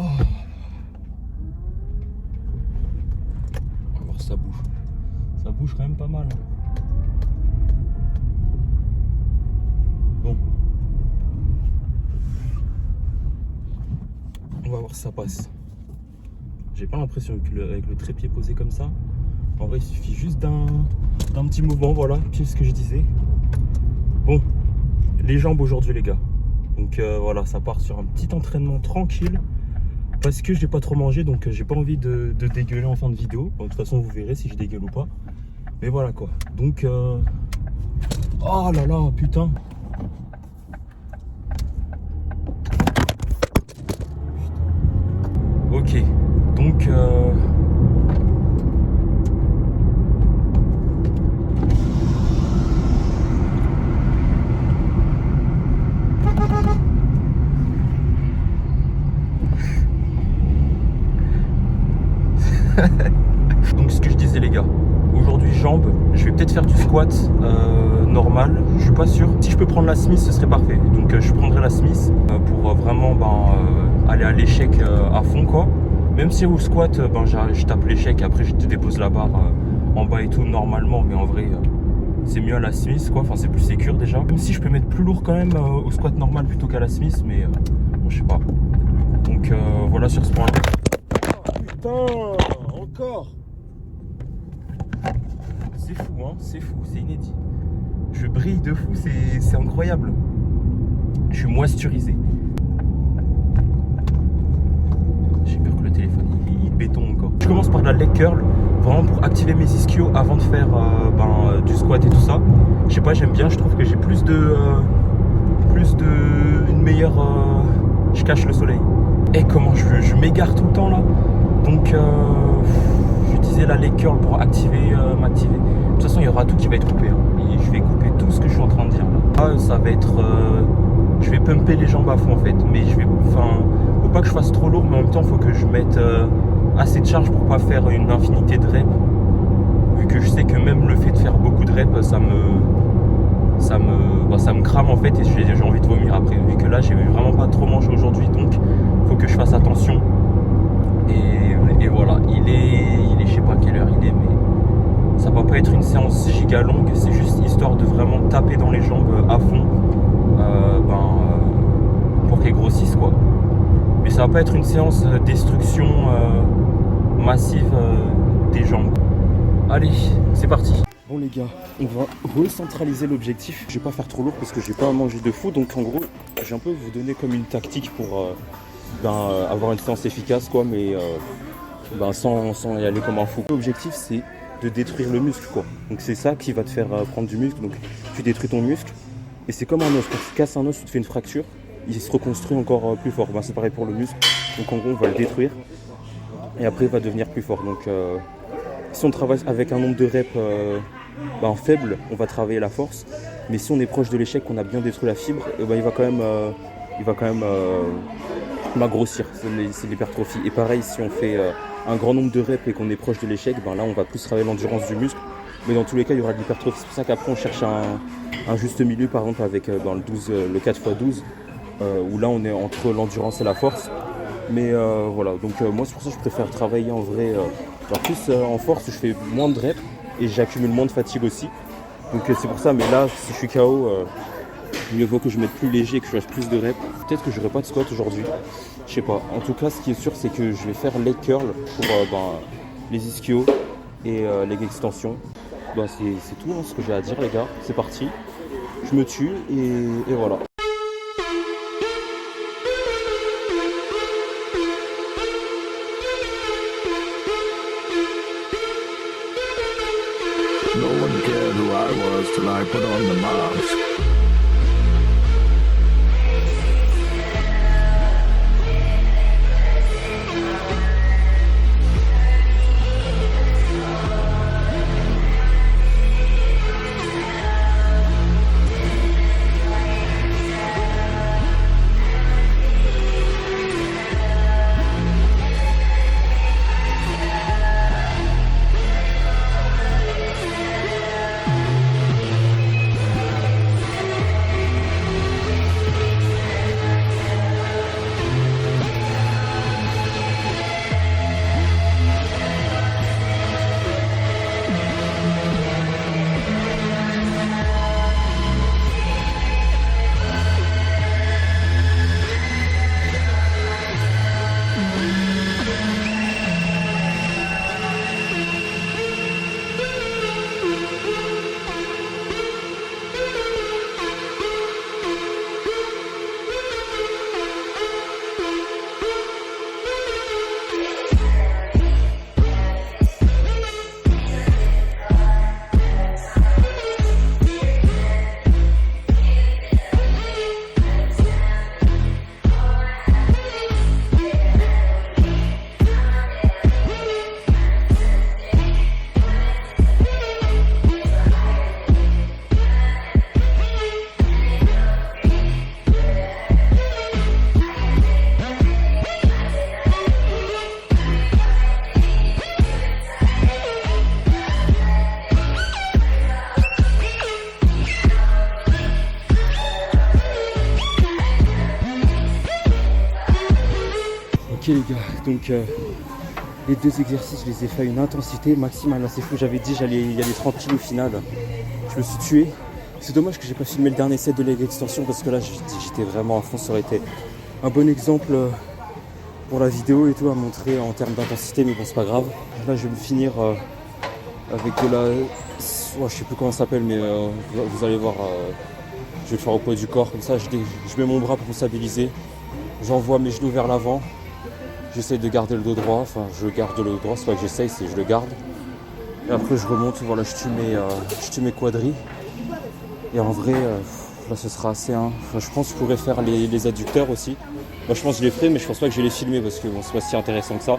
Oh. On va voir si ça bouge. Ça bouge quand même pas mal. Bon. On va voir si ça passe. J'ai pas l'impression que avec le trépied posé comme ça, en vrai il suffit juste d'un petit mouvement, voilà, puis ce que je disais. Bon, les jambes aujourd'hui les gars. Donc voilà, ça part sur un petit entraînement tranquille. Parce que j'ai pas trop mangé, donc j'ai pas envie de dégueuler en fin de vidéo. Bon, de toute façon vous verrez si je dégueule ou pas. Mais voilà quoi. Donc oh là là, putain. Ok, donc donc ce que je disais les gars, aujourd'hui jambes, je vais peut-être faire du squat normal, je suis pas sûr. Si je peux prendre la Smith ce serait parfait, donc je prendrai la Smith pour vraiment aller à l'échec à fond quoi. Même si au squat je tape l'échec, après je te dépose la barre en bas et tout normalement, mais en vrai c'est mieux à la Smith quoi, enfin c'est plus sécure déjà. Même si je peux mettre plus lourd quand même au squat normal plutôt qu'à la Smith, mais bon, je sais pas. Donc voilà sur ce point là. Oh, putain, encore. C'est fou hein, c'est fou, c'est inédit. Je brille de fou, c'est incroyable. Je suis moisturisé. J'ai peur que le téléphone il béton encore. Je commence par de la leg curl, vraiment pour activer mes ischios avant de faire du squat et tout ça. Je sais pas, j'aime bien, je trouve que j'ai une meilleure... je cache le soleil. Et comment je m'égare tout le temps là. Donc je disais la leg curl pour m'activer. De toute façon il y aura tout qui va être coupé. Hein. Et je vais couper tout ce que je suis en train de dire là. Ah, ça va être... je vais pumper les jambes à fond en fait. Mais faut pas que je fasse trop lourd, mais en même temps faut que je mette assez de charge pour pas faire une infinité de reps. Vu que je sais que même le fait de faire beaucoup de reps, ça me crame en fait et j'ai envie de vomir après. Vu que là j'ai vraiment pas trop mangé aujourd'hui, donc faut que je fasse attention. Et voilà, il est je sais pas quelle heure il est, mais ça va pas être une séance giga longue, c'est juste histoire de vraiment taper dans les jambes à fond pour qu'elles grossissent quoi. Mais ça va pas être une séance de destruction massive des jambes. Allez, c'est parti. Bon les gars, on va recentraliser l'objectif. Je vais pas faire trop lourd parce que j'ai pas à manger de fou, donc en gros je vais un peu vous donner comme une tactique pour avoir une séance efficace quoi, mais sans y aller comme un fou. L'objectif c'est de détruire le muscle quoi, donc c'est ça qui va te faire prendre du muscle. Donc tu détruis ton muscle et c'est comme un os, quand tu casses un os, tu te fais une fracture, il se reconstruit encore plus fort. C'est pareil pour le muscle, donc en gros on va le détruire et après il va devenir plus fort. Donc si on travaille avec un nombre de reps faible, on va travailler la force, mais si on est proche de l'échec, qu'on a bien détruit la fibre, il va quand même grossir, c'est l'hypertrophie. Et pareil, si on fait un grand nombre de reps et qu'on est proche de l'échec, là on va plus travailler l'endurance du muscle, mais dans tous les cas il y aura de l'hypertrophie. C'est pour ça qu'après on cherche un juste milieu, par exemple avec le 4x12, où là on est entre l'endurance et la force. Mais voilà, donc moi c'est pour ça que je préfère travailler en vrai plus en force, je fais moins de reps et j'accumule moins de fatigue aussi. Donc c'est pour ça, mais là si je suis KO, mieux vaut que je mette plus léger et que je fasse plus de reps. Peut-être que j'aurai pas de squat aujourd'hui, je sais pas. En tout cas ce qui est sûr c'est que je vais faire leg curl pour les ischios et les extensions. C'est tout ce que j'ai à dire les gars, c'est parti. Je me tue et voilà. No one cared who I was till I put on the mask. Ok les gars, donc les 2 exercices, je les ai fait à une intensité maximale. C'est fou, j'avais dit j'allais y aller tranquille au final. Je me suis tué. C'est dommage que j'ai pas filmé le dernier set de leg extension parce que là j'étais vraiment à fond. Ça aurait été un bon exemple pour la vidéo et tout à montrer en termes d'intensité, mais bon c'est pas grave. Là je vais me finir avec de la... je sais plus comment ça s'appelle, mais vous allez voir, je vais le faire au poids du corps comme ça. Je mets mon bras pour me stabiliser. J'envoie mes genoux vers l'avant. J'essaye de garder le dos droit, enfin je garde le dos droit, c'est pas que j'essaye, c'est je le garde. Et après je remonte, voilà, je tue mes quadris. Et en vrai, là ce sera assez. Enfin, je pense que je pourrais faire les adducteurs aussi. Moi je pense que je les ferai, mais je pense pas que je vais les filmer parce que bon, c'est pas si intéressant que ça.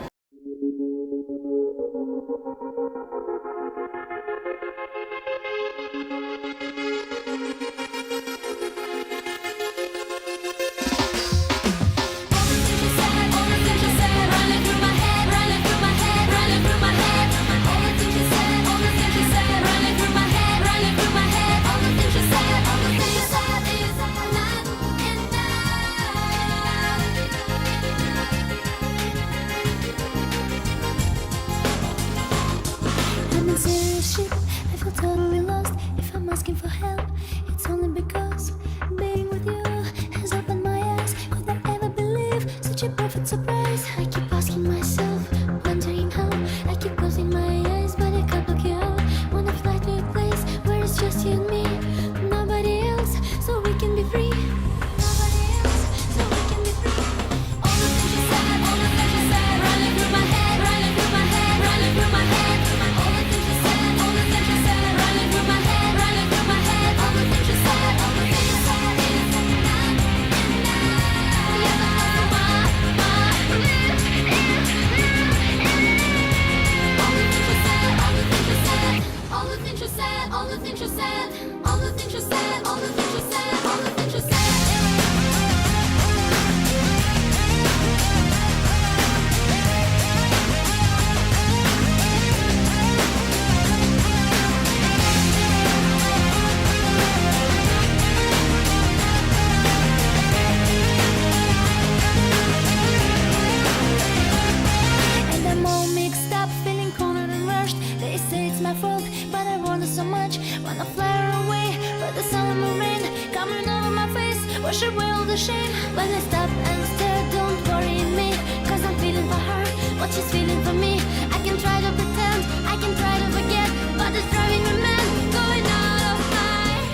Wash away all the shame when I stop and stare. Don't worry me, cause I'm feeling for her what she's feeling for me. I can try to pretend, I can try to forget, but it's driving me mad, going out of my head.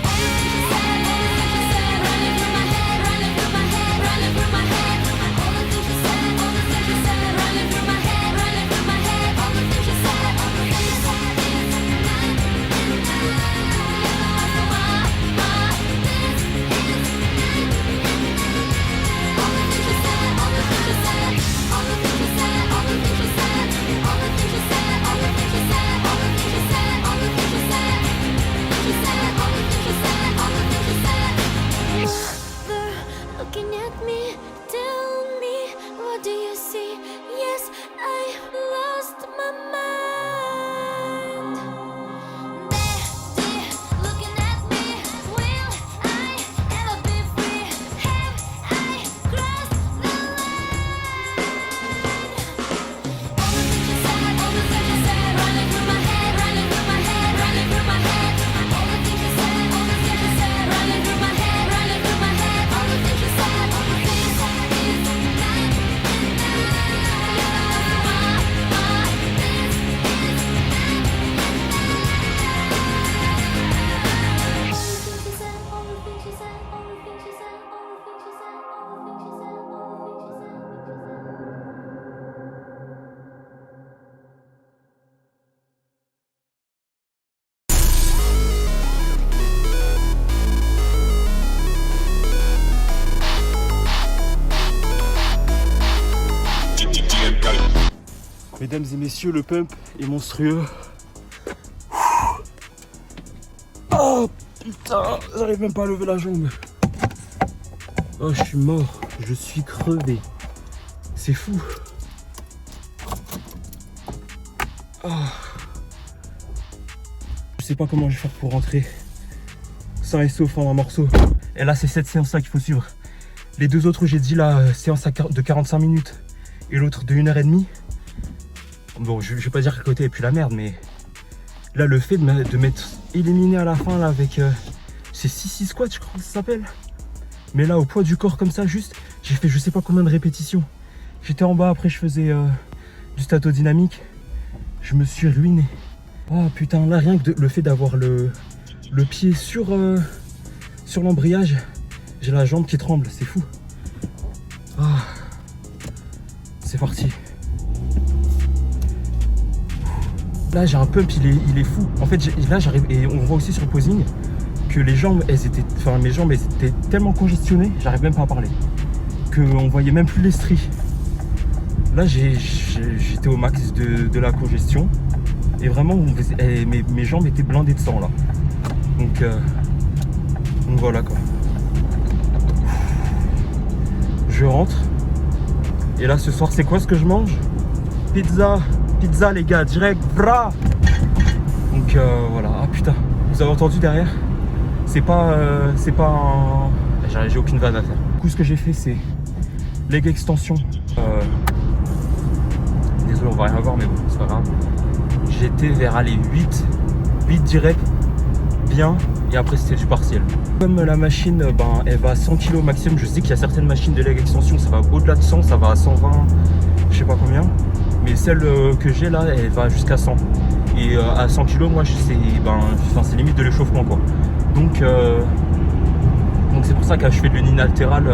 Running through my head, running through my head, running through my head. All the things she said, all the things she said, running through my head, running through my head. All the things she said, all the things she said. Looking at me, tell me, what do you see? Yes, I lost my mind. Betty, looking at me, will I ever be free? Have I crossed the line? All the things you said, all the things you said, running through my head, running through my head, running through my head. All the things you said, all the things you said, running through my head, running through my head. All the things you said, all the things you said is night and Mesdames et messieurs, le pump est monstrueux. Oh putain, j'arrive même pas à lever la jambe. Oh, je suis mort, je suis crevé. C'est fou. Oh. Je sais pas comment je vais faire pour rentrer sain et sauf en un morceau. Et là, c'est cette séance-là qu'il faut suivre. Les deux autres, j'ai dit là, séance de 45 minutes. et l'autre de 1h30. Bon, je vais pas dire que le côté est plus la merde, mais là, le fait de m'être éliminé à la fin là avec c'est 6 squats, je crois que ça s'appelle. Mais là, au poids du corps comme ça, juste, j'ai fait je sais pas combien de répétitions. J'étais en bas, après je faisais du statodynamique. Je me suis ruiné. Oh putain, là, rien que le fait d'avoir le pied sur l'embrayage, j'ai la jambe qui tremble, c'est fou. Ah, c'est parti. Là j'ai un pump, il est fou. En fait là j'arrive, et on voit aussi sur le posing que les jambes, mes jambes elles étaient tellement congestionnées, j'arrive même pas à parler, qu'on voyait même plus les stries. Là j'étais au max de la congestion et vraiment mes jambes étaient blindées de sang là. Donc voilà quoi. Je rentre et là ce soir c'est quoi ce que je mange? Pizza les gars, direct, bra. Donc voilà, ah putain, vous avez entendu derrière? C'est pas un... J'ai aucune vanne à faire. Du coup ce que j'ai fait c'est leg extension. Désolé on va rien voir mais bon c'est pas grave. J'étais vers les 8 direct, bien, et après c'était du partiel. Comme la machine elle va à 100 kg maximum, je sais qu'il y a certaines machines de leg extension ça va au-delà de 100, ça va à 120, je sais pas combien. Mais celle que j'ai là, elle va jusqu'à 100. Et à 100 kg, moi, c'est limite de l'échauffement, quoi. Donc c'est pour ça que je fais de l'unilatéral,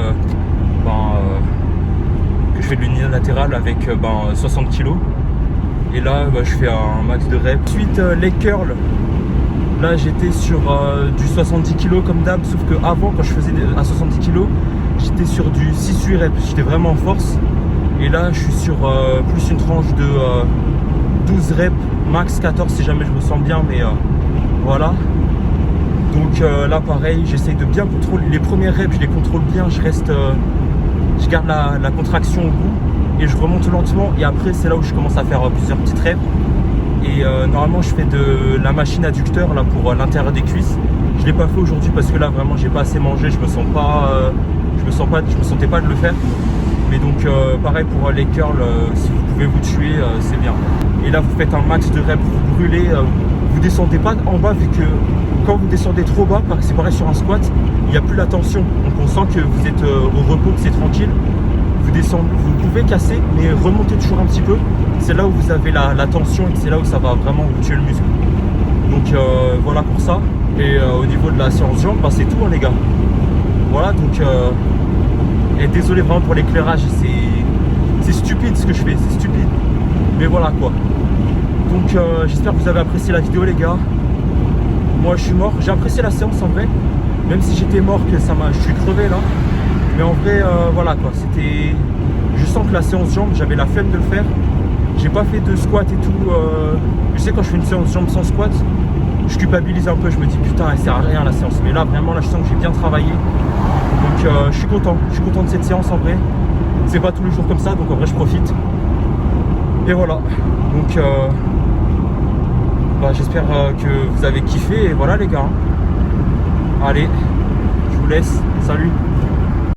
avec 60 kg. Et là, je fais un max de reps. Ensuite, les curls. Là, j'étais sur du 70 kg comme d'hab, sauf que avant, quand je faisais à 70 kg, j'étais sur du 6-8 reps. J'étais vraiment en force. Et là, je suis sur plus une tranche de 12 reps, max 14 si jamais je me sens bien, mais voilà. Donc là, pareil, j'essaye de bien contrôler. Les premières reps, je les contrôle bien, je garde la contraction au bout et je remonte lentement. Et après, c'est là où je commence à faire plusieurs petites reps. Et normalement, je fais de la machine adducteur là pour l'intérieur des cuisses. Je l'ai pas fait aujourd'hui parce que là, vraiment, j'ai pas assez mangé. Je me sentais pas de le faire. Mais donc pareil pour les curls, si vous pouvez vous tuer, c'est bien. Et là vous faites un max de reps, vous brûlez, vous descendez pas en bas vu que quand vous descendez trop bas, c'est pareil sur un squat, il n'y a plus la tension. Donc on sent que vous êtes au repos, que c'est tranquille. Vous descendez, vous pouvez casser, mais remontez toujours un petit peu. C'est là où vous avez la tension et c'est là où ça va vraiment vous tuer le muscle. Donc voilà pour ça. Et au niveau de la séance jambes, c'est tout hein, les gars. Voilà donc... Et désolé vraiment pour l'éclairage, c'est stupide ce que je fais, c'est stupide. Mais voilà quoi. Donc j'espère que vous avez apprécié la vidéo les gars. Moi je suis mort, j'ai apprécié la séance en vrai. Même si j'étais mort, je suis crevé là. Mais en vrai voilà quoi, c'était... Je sens que la séance jambes, j'avais la flemme de le faire. J'ai pas fait de squat et tout. Je sais quand je fais une séance jambes sans squat, je culpabilise un peu, je me dis putain elle sert à rien la séance. Mais là vraiment là je sens que j'ai bien travaillé. Donc je suis content de cette séance en vrai. C'est pas tous les jours comme ça, donc en vrai je profite. Et voilà. Donc j'espère que vous avez kiffé. Et voilà les gars. Allez, je vous laisse. Salut.